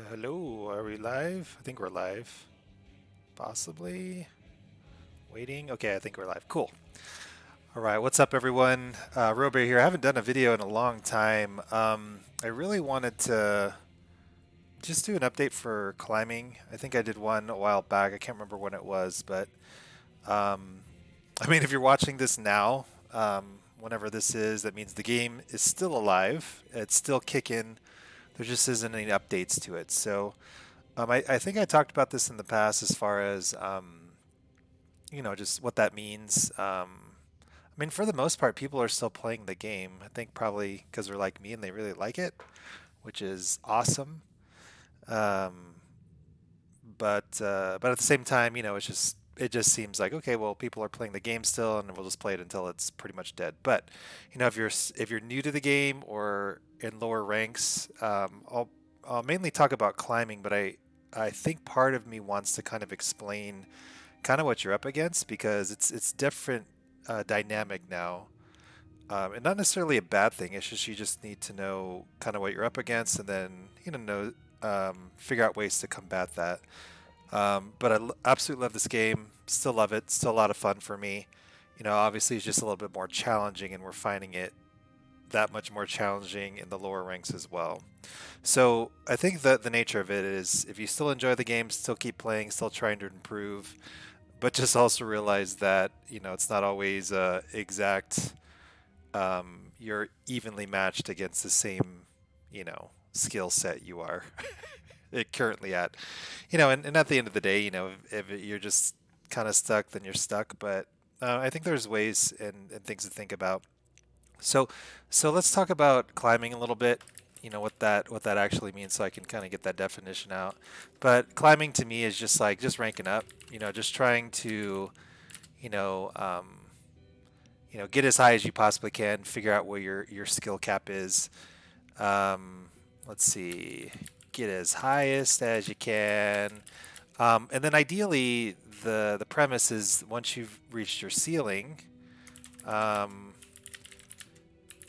Hello, are we live? I think we're live. Possibly. Waiting. Okay, I think we're live. Cool. All right, what's up, everyone? Robear here. I haven't done a video in a long time. I really wanted to just do an update for climbing. I think I did one a while back. I can't remember when it was, but um, I mean, if you're watching this now, whenever this is, that means the game is still alive. It's still kicking. There just isn't any updates to it. So I think I talked about this in the past as far as, just what that means. I mean, for the most part, people are still playing the game. I think probably because they're like me and they really like it, which is awesome. Um, but at the same time, it just seems like okay, well, people are playing the game still, and we'll just play it until it's pretty much dead. But if you're new to the game or in lower ranks, I'll mainly talk about climbing, but I think part of me wants to kind of explain kind of what you're up against because it's different dynamic now. And not necessarily a bad thing. It's just you just need to know kind of what you're up against, and then figure out ways to combat that. But absolutely love this game. Still love it. Still a lot of fun for me. Obviously it's just a little bit more challenging, and we're finding it that much more challenging in the lower ranks as well. So I think that the nature of it is, if you still enjoy the game, still keep playing, still trying to improve, but just also realize that it's not always exact. You're evenly matched against the same skill set you are currently at. And at the end of the day, if you're just kind of stuck, then you're stuck. But I think there's ways and things to think about. So, so let's talk about climbing a little bit. What that actually means, so I can kind of get that definition out. But climbing to me is just like just ranking up. Just trying to, you know, um, get as high as you possibly can. Figure out where your skill cap is. Um, let's see, get as highest as you can, and then ideally the premise is once you've reached your ceiling, um,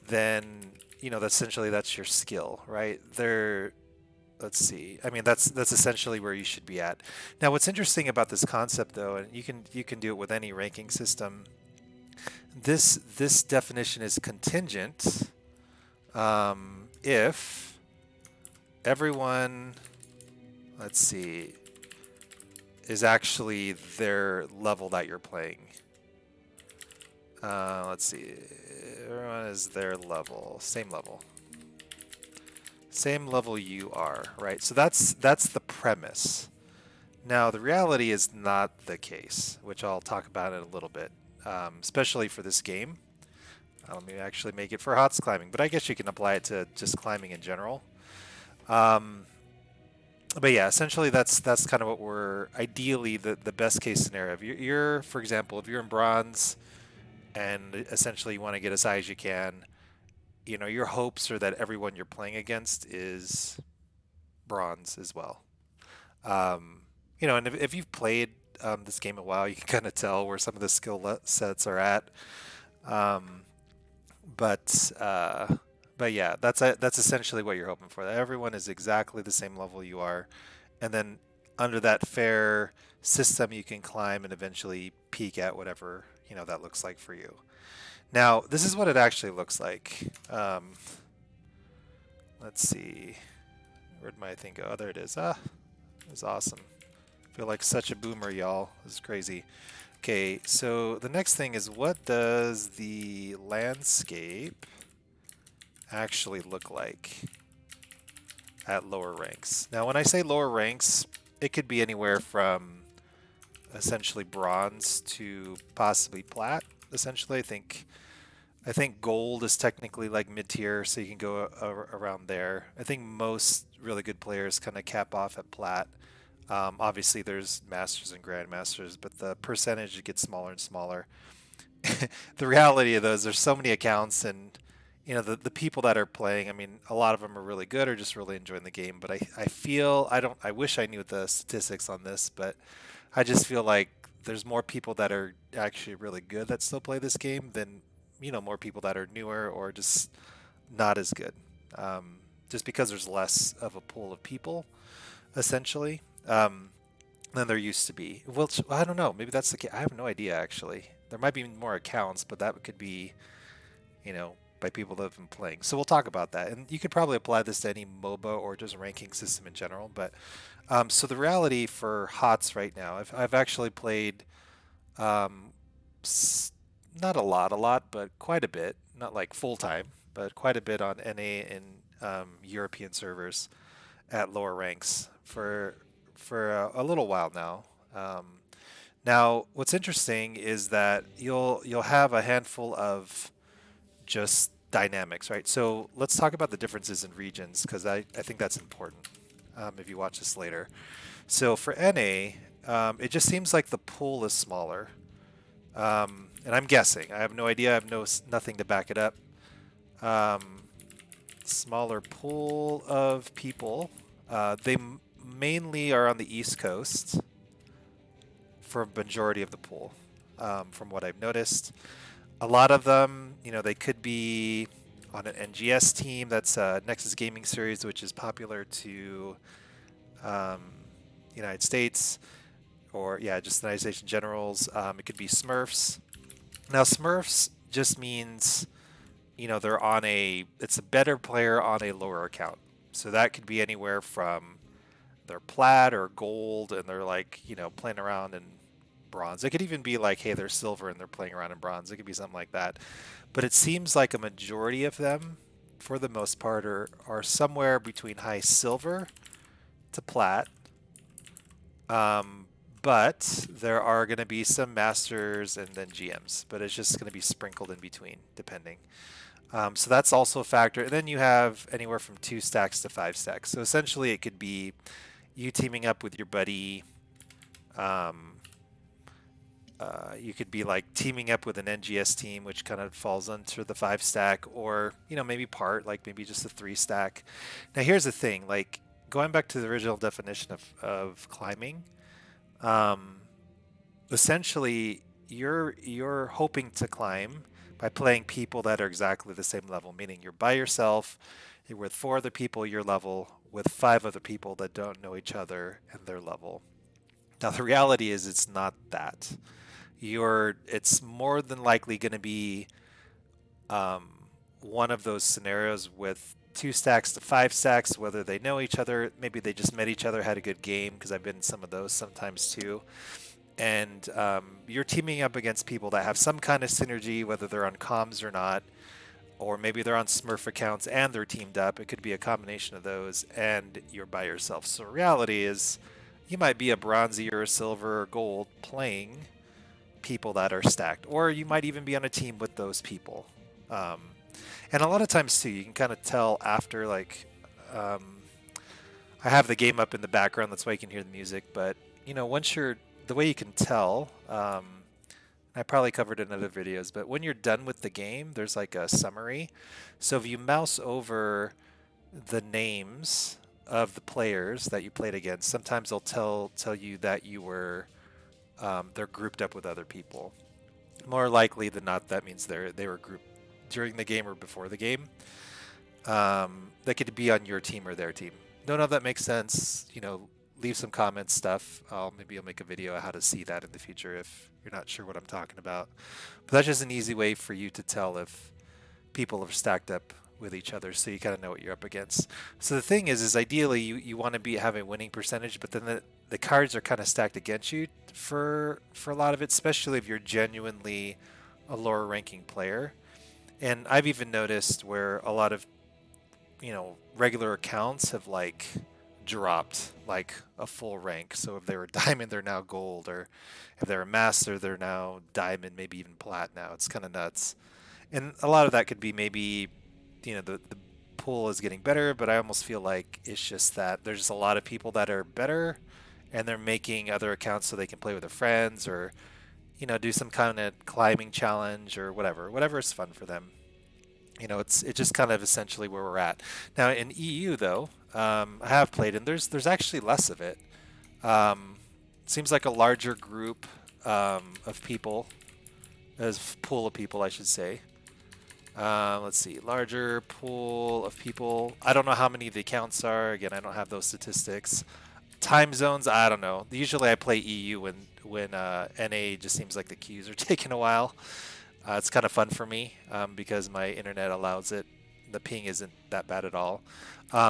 then essentially that's your skill, right there. Let's see. I mean, that's essentially where you should be at. Now, what's interesting about this concept, though, and you can do it with any ranking system. This definition is contingent if everyone, let's see, is actually their level that you're playing. Let's see. Everyone is their level, same level you are, right? So that's the premise. Now the reality is not the case, which I'll talk about in a little bit, especially for this game. Let me actually make it for HOTS climbing, but I guess you can apply it to just climbing in general. Um, but yeah, essentially that's kind of what we're ideally the best case scenario. If you're, for example, if you're in bronze and essentially you want to get as high as you can, your hopes are that everyone you're playing against is bronze as well. And if you've played this game a while, you can kind of tell where some of the sets are at. Um, but uh, but yeah, that's essentially what you're hoping for. That everyone is exactly the same level you are, and then under that fair system, you can climb and eventually peak at whatever that looks like for you. Now, this is what it actually looks like. Let's see. Where'd my thing go? Oh, there it is. Ah, it's awesome. I feel like such a boomer, y'all. This is crazy. Okay, so the next thing is, what does the landscape actually look like at lower ranks? Now, when I say lower ranks, it could be anywhere from essentially bronze to possibly plat. Essentially, I think gold is technically like mid tier, so you can go around there. I think most really good players kind of cap off at plat. Obviously, there's masters and grandmasters, but the percentage gets smaller and smaller. The reality of those, there's so many accounts, and the people that are playing. I mean, a lot of them are really good or just really enjoying the game. But I feel I don't. I wish I knew the statistics on this, but I just feel like there's more people that are actually really good that still play this game than more people that are newer or just not as good. Um, just because there's less of a pool of people, essentially, than there used to be. Well, I don't know. Maybe that's the case. I have no idea, actually. There might be more accounts, but that could be, by people that have been playing. So we'll talk about that. And you could probably apply this to any MOBA or just ranking system in general. But so the reality for HOTS right now, I've actually played um, not a lot, but quite a bit. Not like full time, but quite a bit on NA and European servers at lower ranks for a little while now. Um, Now, what's interesting is that you'll have a handful of just dynamics, right? So let's talk about the differences in regions because I think that's important if you watch this later. So for NA, it just seems like the pool is smaller. And I'm guessing. I have no idea. I have nothing to back it up. Um, Smaller pool of people. They mainly are on the East Coast for a majority of the pool, from what I've noticed. A lot of them, they could be on an NGS team. That's Nexus Gaming Series, which is popular to um, United States, or yeah, just the United States in generals. It could be Smurfs. Now, Smurfs just means they're it's a better player on a lower account. So that could be anywhere from they're plat or gold and they're like, playing around in bronze. It could even be like, hey, they're silver and they're playing around in bronze. It could be something like that. But it seems like a majority of them, for the most part, are somewhere between high silver to plat. But there are going to be some masters and then GMs, but it's just going to be sprinkled in between, depending. So that's also a factor. And then you have anywhere from 2 stacks to 5 stacks. So essentially, it could be you teaming up with your buddy. You could be like teaming up with an NGS team, which kind of falls under the 5 stack, or maybe like maybe just a 3 stack. Now here's the thing, like going back to the original definition of climbing, essentially you're hoping to climb by playing people that are exactly the same level, meaning you're by yourself, you're with 4 other people your level, with 5 other people that don't know each other and their level. Now the reality is it's not that. It's more than likely going to be um, one of those scenarios with 2 stacks to 5 stacks, whether they know each other, maybe they just met each other, had a good game, because I've been in some of those sometimes too. And you're teaming up against people that have some kind of synergy, whether they're on comms or not, or maybe they're on Smurf accounts and they're teamed up. It could be a combination of those, and you're by yourself. So reality is, you might be a bronzy or a silver or gold playing people that are stacked, or you might even be on a team with those people. And a lot of times too, you can kind of tell after, like, I have the game up in the background, that's why you can hear the music. But the way you can tell, I probably covered it in other videos, but when you're done with the game, there's like a summary. So if you mouse over the names of the players that you played against, sometimes they'll tell you that they're grouped up with other people. More likely than not, that means they were grouped during the game or before the game. They could be on your team or their team. Don't know if that makes sense. Leave some comments, stuff. Maybe I'll make a video on how to see that in the future if you're not sure what I'm talking about. But that's just an easy way for you to tell if people are stacked up with each other, so you kind of know what you're up against. So the thing is ideally you want to have a winning percentage, but then the cards are kind of stacked against you for a lot of it, especially if you're genuinely a lower ranking player. And I've even noticed where a lot of regular accounts have like dropped like a full rank. So if they were diamond, they're now gold, or if they're a master, they're now diamond, maybe even plat now. It's kind of nuts. And a lot of that could be maybe the pool is getting better, but I almost feel like it's just that there's just a lot of people that are better and they're making other accounts so they can play with their friends, or do some kind of climbing challenge or whatever is fun for them. It's just kind of essentially where we're at now. In EU though, I have played, and there's actually less of it. Seems like a larger group of people, as pool of people, I should say. Let's see, larger pool of people. I don't know how many the accounts are. Again, I don't have those statistics. Time zones, I don't know. Usually I play EU when NA just seems like the queues are taking a while. It's kind of fun for me because my internet allows it. The ping isn't that bad at all.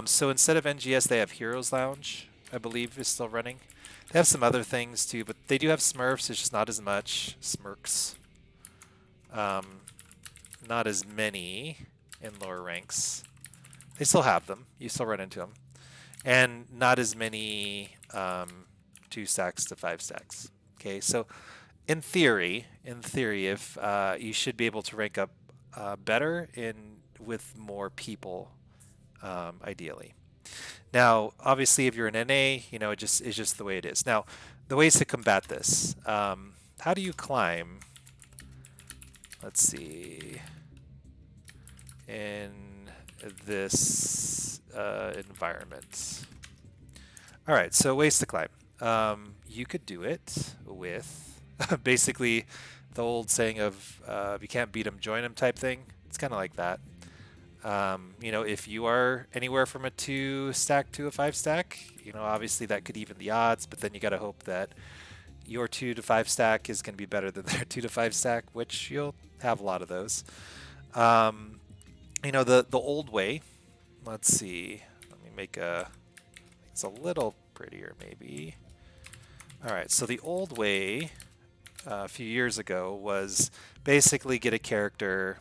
So instead of NGS, they have Heroes Lounge, I believe, is still running. They have some other things too, but they do have Smurfs. It's just not as much. Smirks. Um, not as many in lower ranks. They still have them. You still run into them. And not as many 2 stacks to 5 stacks. Okay, so in theory, if you should be able to rank up better in with more people, ideally. Now, obviously, if you're an NA, it's just the way it is. Now, the ways to combat this. How do you climb? Let's see. In this environment. All right, so ways to climb. You could do it with basically the old saying of if you can't beat them, join them type thing. It's kind of like that. If you are anywhere from a 2 stack to a 5 stack, obviously that could even the odds, but then you got to hope that your 2 to 5 stack is going to be better than their 2 to 5 stack, which you'll have a lot of those. The old way. Let's see. Let me make it's a little prettier maybe. All right, so the old way a few years ago was basically get a character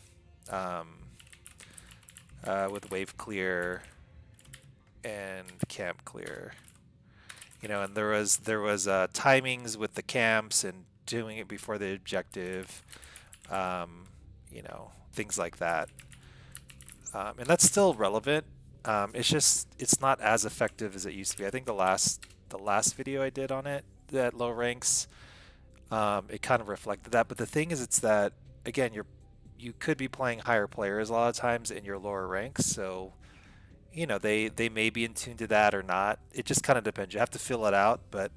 with wave clear and camp clear. And there was timings with the camps and doing it before the objective. Things like that. And that's still relevant. It's not as effective as it used to be. I think the last video I did on it at low ranks, it kind of reflected that. But the thing is, it's that again, you could be playing higher players a lot of times in your lower ranks, so they may be in tune to that or not. It just kind of depends. You have to fill it out, but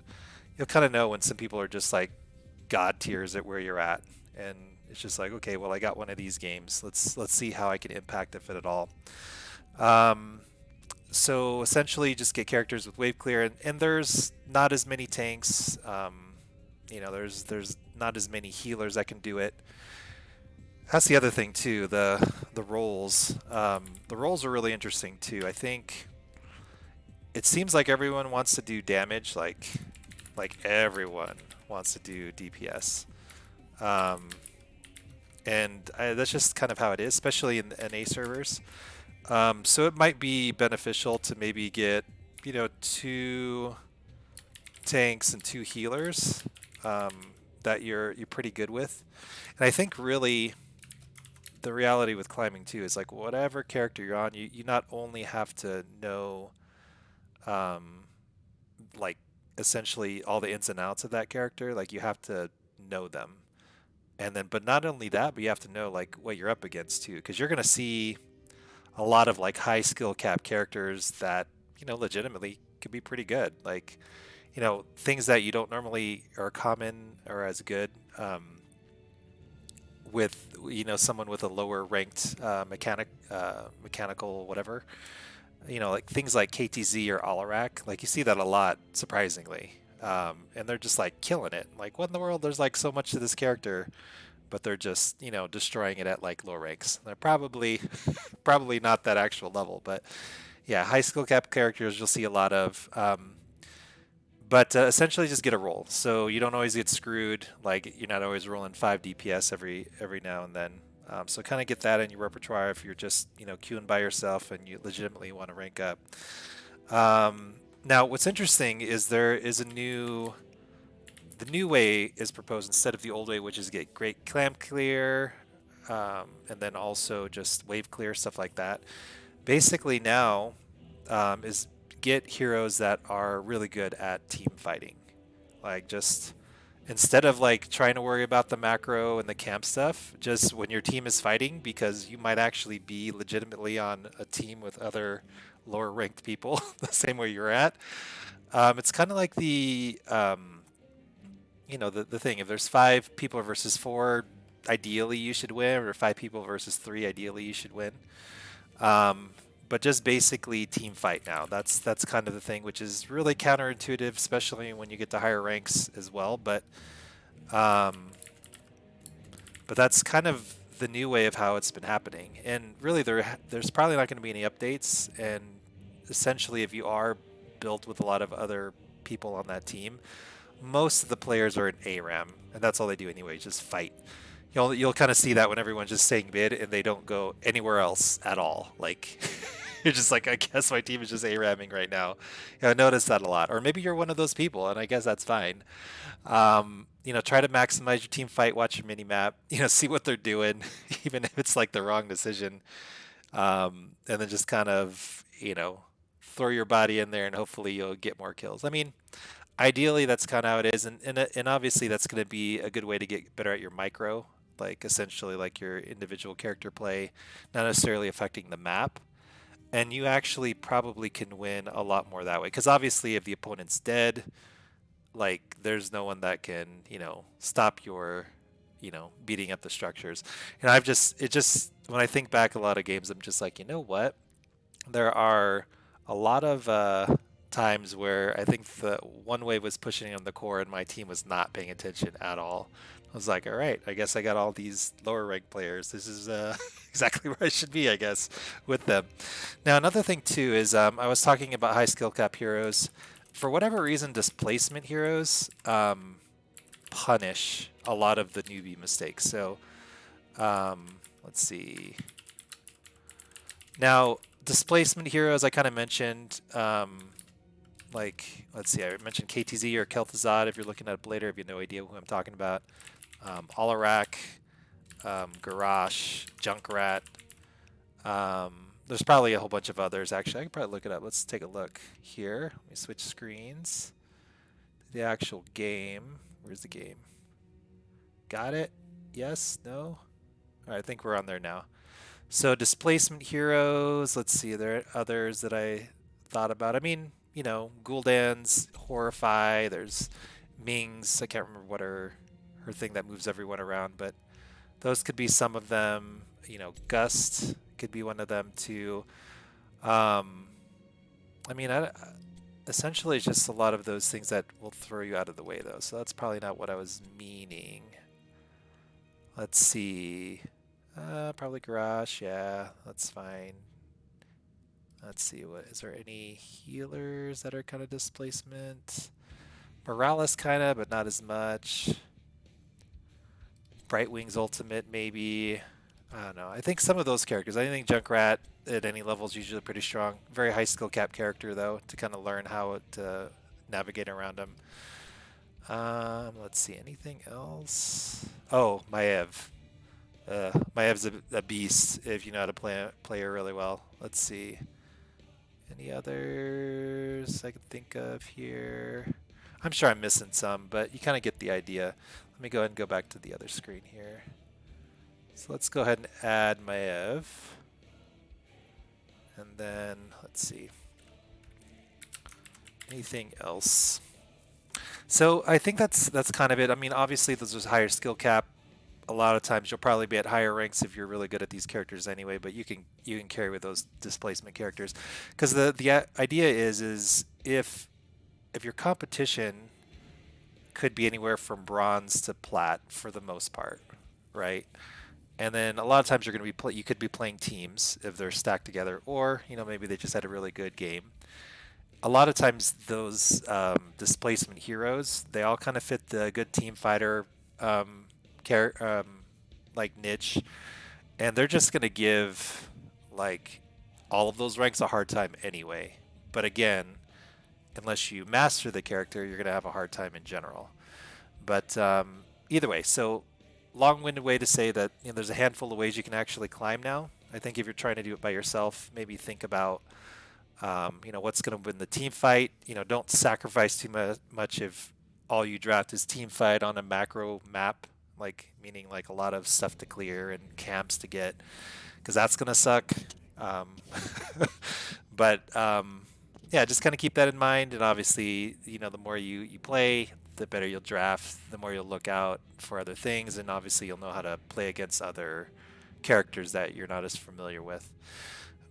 you'll kind of know when some people are just like god tiers at where you're at, and it's just like, okay, well, I got one of these games. Let's see how I can impact if at all. Um, so essentially, just get characters with wave clear, and there's not as many tanks. There's not as many healers that can do it. That's the other thing too. The roles. The roles are really interesting too. I think it seems like everyone wants to do damage. Like everyone wants to do DPS. Um, that's just kind of how it is, especially in the NA servers. So it might be beneficial to maybe get, 2 tanks and 2 healers that you're pretty good with. And I think really the reality with climbing too is like whatever character you're on, you not only have to know um, like essentially all the ins and outs of that character, like you have to know them. And then, but not only that, but you have to know like what you're up against too, because you're gonna see a lot of like high skill cap characters that legitimately could be pretty good. Like things that you don't normally are common or as good with someone with a lower ranked mechanical whatever. Like things like KTZ or Alarak. Like you see that a lot, surprisingly. And they're just like killing it. Like what in the world? There's like so much to this character, but they're just destroying it at like low ranks. They're probably probably not that actual level, but yeah, high skill cap characters you'll see a lot of. But essentially, just get a roll, so you don't always get screwed. Like you're not always rolling 5 DPS every now and then. So kind of get that in your repertoire if you're just queuing by yourself and you legitimately want to rank up. Now, what's interesting is the new way is proposed instead of the old way, which is get great clamp clear, and then also just wave clear stuff like that. Basically now is get heroes that are really good at team fighting. Like just instead of like trying to worry about the macro and the camp stuff, just when your team is fighting, because you might actually be legitimately on a team with other lower ranked people, the same way you're at. It's kind of like the thing. If there's 5 people versus 4, ideally you should win, or 5 people versus 3, ideally you should win. Um, but just basically team fight now. That's kind of the thing, which is really counterintuitive, especially when you get to higher ranks as well. Um, but that's kind of the new way of how it's been happening. And really, there's probably not going to be any updates. And essentially, if you are built with a lot of other people on that team, most of the players are in ARAM, and that's all they do anyway, just fight. You'll kind of see that when everyone's just staying mid and they don't go anywhere else at all. Like you're just like, I guess my team is just ARAMing right now. I notice that a lot. Or maybe you're one of those people, and I guess that's fine. Try to maximize your team fight, watch your mini map, see what they're doing, even if it's like the wrong decision. And then just kind of, throw your body in there and hopefully you'll get more kills. I mean, ideally that's kind of how it is, and obviously that's going to be a good way to get better at your micro, like essentially like your individual character play, not necessarily affecting the map. And you actually probably can win a lot more that way, because obviously if the opponent's dead, like there's no one that can stop your beating up the structures. And when I think back a lot of games, I'm just like, you know what, there are a lot of times where I think the one wave was pushing on the core and my team was not paying attention at all. I was like, all right, I guess I got all these lower rank players. This is exactly where I should be, I guess, with them. Now, another thing too is I was talking about high skill cap heroes. For whatever reason, displacement heroes punish a lot of the newbie mistakes. So let's see. Now, displacement heroes, I kind of mentioned, let's see, I mentioned KTZ or Kel'Thuzad if you're looking at a Blader, if you have no idea who I'm talking about. Alarak, Garrosh, Junkrat. There's probably a whole bunch of others, actually. I can probably look it up. Let's take a look here. Let me switch screens. The actual game. Where's the game? Got it? Yes? No? All right, I think we're on there now. So displacement heroes, let's see, there are others that I thought about. I mean, Gul'dan's Horrify, there's Ming's, I can't remember what her thing that moves everyone around, but those could be some of them. Gust could be one of them too. I mean, essentially it's just a lot of those things that will throw you out of the way though, so that's probably not what I was meaning. Let's see. Probably Garage, yeah, that's fine. Let's see, what is there any healers that are kind of displacement? Morales kind of, but not as much. Brightwing's ultimate maybe. I don't know. I think some of those characters. I think Junkrat at any level is usually pretty strong. Very high skill cap character though, to kind of learn how to navigate around him. Let's see, anything else? Oh, Maev. Maev's a beast if you know how to play her really well. Let's see. Any others I can think of here? I'm sure I'm missing some, but you kind of get the idea. Let me go ahead and go back to the other screen here. So let's go ahead and add Maev. And then, let's see. Anything else? So I think that's kind of it. I mean, obviously, there's a higher skill cap. A lot of times you'll probably be at higher ranks if you're really good at these characters anyway, but you can carry with those displacement characters, because the idea is if your competition could be anywhere from bronze to plat for the most part, right? And then a lot of times you're going to be you could be playing teams if they're stacked together, or maybe they just had a really good game. A lot of times those displacement heroes, they all kind of fit the good team fighter like niche, and they're just going to give like all of those ranks a hard time anyway. But again, unless you master the character, you're going to have a hard time in general. But either way, so long-winded way to say that there's a handful of ways you can actually climb now. I think if you're trying to do it by yourself, maybe think about what's going to win the team fight. Don't sacrifice too much if all you draft is team fight on a macro map, like meaning like a lot of stuff to clear and camps to get, because that's going to suck. But yeah, just kind of keep that in mind. And obviously, the more you play, the better you'll draft, the more you'll look out for other things, and obviously you'll know how to play against other characters that you're not as familiar with.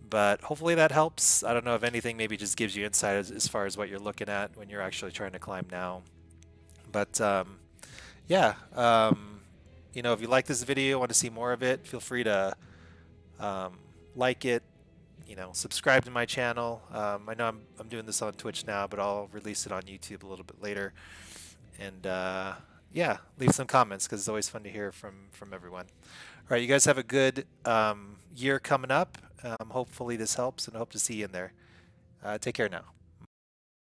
But hopefully that helps. I don't know if anything, maybe just gives you insight as far as what you're looking at when you're actually trying to climb now. But yeah, if you like this video, want to see more of it, feel free to um, like it, subscribe to my channel. I know I'm doing this on Twitch now, but I'll release it on YouTube a little bit later. And yeah, leave some comments because it's always fun to hear from everyone. All right, you guys have a good year coming up. Hopefully this helps, and I hope to see you in there. Take care now.